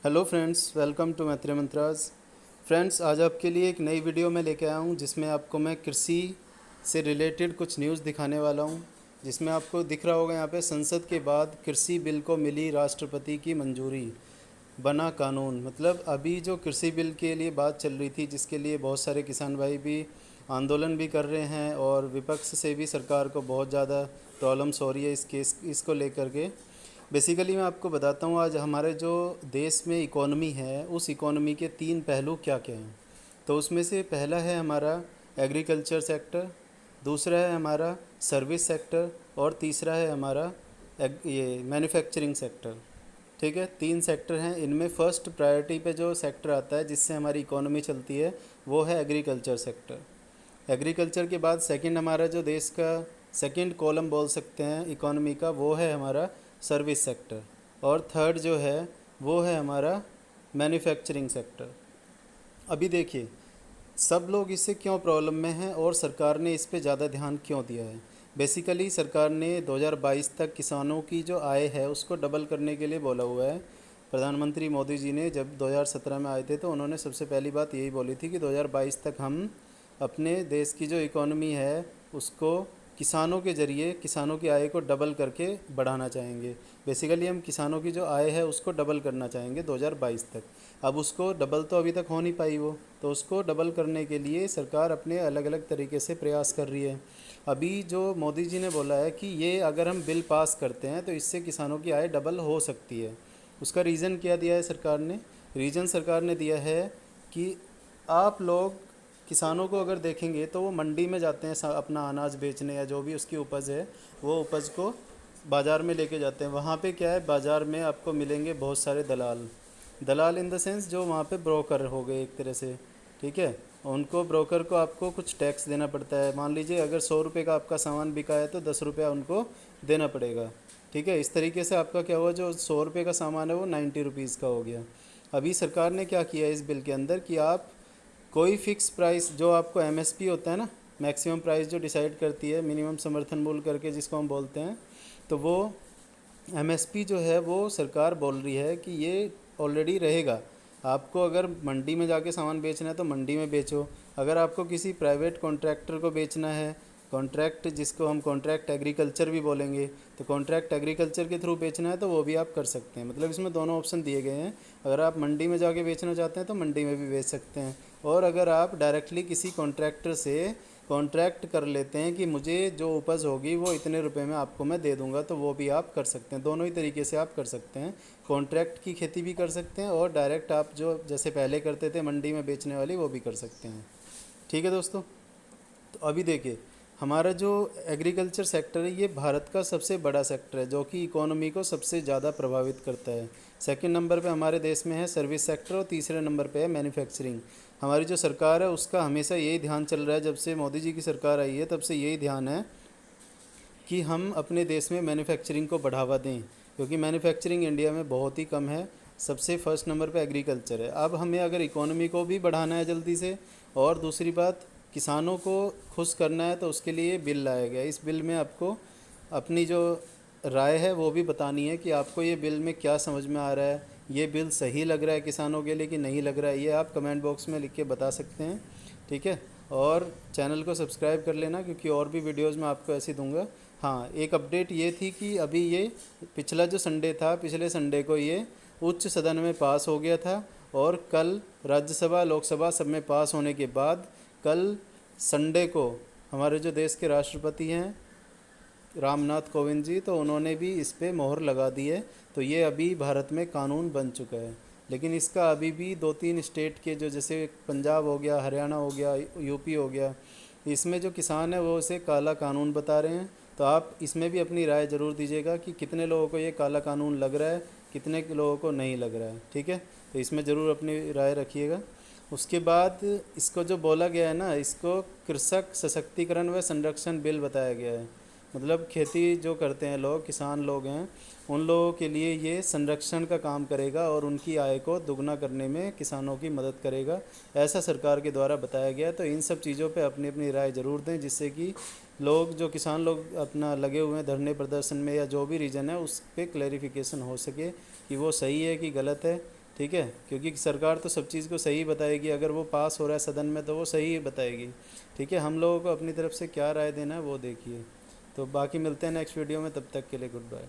Hello friends, welcome to मैत्री mantras. Friends, आज आपके लिए एक नई वीडियो में लेके आया हूँ जिसमें आपको मैं कृषि से रिलेटेड कुछ न्यूज़ दिखाने वाला हूँ। जिसमें आपको दिख रहा होगा यहाँ पे संसद के बाद कृषि बिल को मिली राष्ट्रपति की मंजूरी, बना कानून। मतलब अभी जो कृषि बिल के लिए बात चल रही थी, जिसके लिए बहुत सारे किसान भाई भी आंदोलन भी कर रहे हैं और विपक्ष से भी सरकार को बहुत ज़्यादा प्रॉब्लम्स हो रही है इस केस इसको लेकर के। बेसिकली मैं आपको बताता हूँ आज हमारे जो देश में इकोनॉमी है, उस इकोनॉमी के तीन पहलू क्या क्या हैं। तो उसमें से पहला है हमारा एग्रीकल्चर सेक्टर, दूसरा है हमारा सर्विस सेक्टर और तीसरा है हमारा ये मैन्युफैक्चरिंग सेक्टर। ठीक है, तीन सेक्टर हैं। इनमें फर्स्ट प्रायोरिटी पे जो सेक्टर आता है जिससे हमारी इकोनॉमी चलती है वो है एग्रीकल्चर सेक्टर। एग्रीकल्चर के बाद सेकंड हमारा जो देश का सेकंड कॉलम बोल सकते हैं इकोनॉमी का, वो है हमारा सर्विस सेक्टर। और थर्ड जो है वो है हमारा मैन्युफैक्चरिंग सेक्टर। अभी देखिए, सब लोग इससे क्यों प्रॉब्लम में हैं और सरकार ने इस पे ज़्यादा ध्यान क्यों दिया है। बेसिकली सरकार ने 2022 तक किसानों की जो आय है उसको डबल करने के लिए बोला हुआ है। प्रधानमंत्री मोदी जी ने जब 2017 में आए थे तो उन्होंने सबसे पहली बात यही बोली थी कि 2022 तक हम अपने देश की जो इकोनॉमी है उसको किसानों के ज़रिए किसानों की आय को डबल करके बढ़ाना चाहेंगे। बेसिकली हम किसानों की जो आय है उसको डबल करना चाहेंगे 2022 तक। अब उसको डबल तो अभी तक हो नहीं पाई वो, तो उसको डबल करने के लिए सरकार अपने अलग अलग तरीके से प्रयास कर रही है। अभी जो मोदी जी ने बोला है कि ये अगर हम बिल पास करते हैं तो इससे किसानों की आय डबल हो सकती है। उसका रीज़न क्या दिया है सरकार ने? रीज़न सरकार ने दिया है कि आप लोग किसानों को अगर देखेंगे तो वो मंडी में जाते हैं अपना अनाज बेचने या जो भी उसकी उपज है वो उपज को बाज़ार में लेके जाते हैं। वहाँ पे क्या है, बाज़ार में आपको मिलेंगे बहुत सारे दलाल। दलाल इन द सेंस जो वहाँ पे ब्रोकर हो गए एक तरह से। ठीक है, उनको ब्रोकर को आपको कुछ टैक्स देना पड़ता है। मान लीजिए अगर 100 रुपये का आपका सामान बिका है तो 10 रुपया उनको देना पड़ेगा। ठीक है, इस तरीके से आपका क्या हुआ, जो 100 रुपये का सामान है वो 90 रुपीज़ का हो गया। अभी सरकार ने क्या किया इस बिल के अंदर कि आप कोई फ़िक्स प्राइस जो आपको एमएसपी होता है ना, मैक्सिमम प्राइस जो डिसाइड करती है, मिनिमम समर्थन मूल्य करके जिसको हम बोलते हैं, तो वो एमएसपी जो है वो सरकार बोल रही है कि ये ऑलरेडी रहेगा। आपको अगर मंडी में जाके सामान बेचना है तो मंडी में बेचो। अगर आपको किसी प्राइवेट कॉन्ट्रैक्टर को बेचना है, कॉन्ट्रैक्ट जिसको हम कॉन्ट्रैक्ट एग्रीकल्चर भी बोलेंगे, तो कॉन्ट्रैक्ट एग्रीकल्चर के थ्रू बेचना है तो वो भी आप कर सकते हैं। मतलब इसमें दोनों ऑप्शन दिए गए हैं। अगर आप मंडी में जाके बेचना चाहते हैं तो मंडी में भी बेच सकते हैं, और अगर आप डायरेक्टली किसी कॉन्ट्रैक्टर से कॉन्ट्रैक्ट कर लेते हैं कि मुझे जो उपज होगी वो इतने रुपए में आपको मैं दे दूंगा, तो वो भी आप कर सकते हैं। दोनों ही तरीके से आप कर सकते हैं। कॉन्ट्रैक्ट की खेती भी कर सकते हैं और डायरेक्ट आप जो जैसे पहले करते थे मंडी में बेचने वाली, वो भी कर सकते हैं। ठीक है दोस्तों, तो अभी देखिए, हमारा जो एग्रीकल्चर सेक्टर है ये भारत का सबसे बड़ा सेक्टर है जो कि इकोनॉमी को सबसे ज़्यादा प्रभावित करता है। सेकंड नंबर पे हमारे देश में है सर्विस सेक्टर और तीसरे नंबर पे है मैन्युफैक्चरिंग। हमारी जो सरकार है उसका हमेशा यही ध्यान चल रहा है, जब से मोदी जी की सरकार आई है तब से यही ध्यान है कि हम अपने देश में मैन्युफैक्चरिंग को बढ़ावा दें, क्योंकि मैन्युफैक्चरिंग इंडिया में बहुत ही कम है। सबसे फर्स्ट नंबर पे एग्रीकल्चर है। अब हमें अगर इकोनॉमी को भी बढ़ाना है जल्दी से, और दूसरी बात किसानों को खुश करना है, तो उसके लिए बिल लाया गया। इस बिल में आपको अपनी जो राय है वो भी बतानी है कि आपको ये बिल में क्या समझ में आ रहा है, ये बिल सही लग रहा है किसानों के लिए कि नहीं लग रहा है, ये आप कमेंट बॉक्स में लिख के बता सकते हैं। ठीक है, और चैनल को सब्सक्राइब कर लेना क्योंकि और भी वीडियोज़ मैं आपको ऐसे दूंगा। हाँ, एक अपडेट ये थी कि अभी ये पिछला जो संडे था, पिछले संडे को ये उच्च सदन में पास हो गया था, और कल राज्यसभा लोकसभा सब में पास होने के बाद कल संडे को हमारे जो देश के राष्ट्रपति हैं रामनाथ कोविंद जी, तो उन्होंने भी इस पे मोहर लगा दी है। तो ये अभी भारत में कानून बन चुका है। लेकिन इसका अभी भी दो तीन स्टेट के जो, जैसे पंजाब हो गया, हरियाणा हो गया, यूपी हो गया, इसमें जो किसान है वो इसे काला कानून बता रहे हैं। तो आप इसमें भी अपनी राय ज़रूर दीजिएगा कि कितने लोगों को ये काला कानून लग रहा है, कितने लोगों को नहीं लग रहा है। ठीक है, तो इसमें ज़रूर अपनी राय रखिएगा। उसके बाद इसको जो बोला गया है ना, इसको कृषक सशक्तिकरण व संरक्षण बिल बताया गया है। मतलब खेती जो करते हैं लोग, किसान लोग हैं, उन लोगों के लिए ये संरक्षण का काम करेगा और उनकी आय को दुगना करने में किसानों की मदद करेगा, ऐसा सरकार के द्वारा बताया गया है। तो इन सब चीज़ों पे अपनी अपनी राय ज़रूर दें, जिससे कि लोग जो किसान लोग अपना लगे हुए हैं धरने प्रदर्शन में या जो भी रीज़न है उस पर क्लैरिफिकेशन हो सके कि वो सही है कि गलत है। ठीक है, क्योंकि सरकार तो सब चीज़ को सही बताएगी, अगर वो पास हो रहा है सदन में तो वो सही ही बताएगी। ठीक है, हम लोगों को अपनी तरफ से क्या राय देना है वो देखिए। तो बाकी मिलते हैं नेक्स्ट वीडियो में, तब तक के लिए गुड बाय।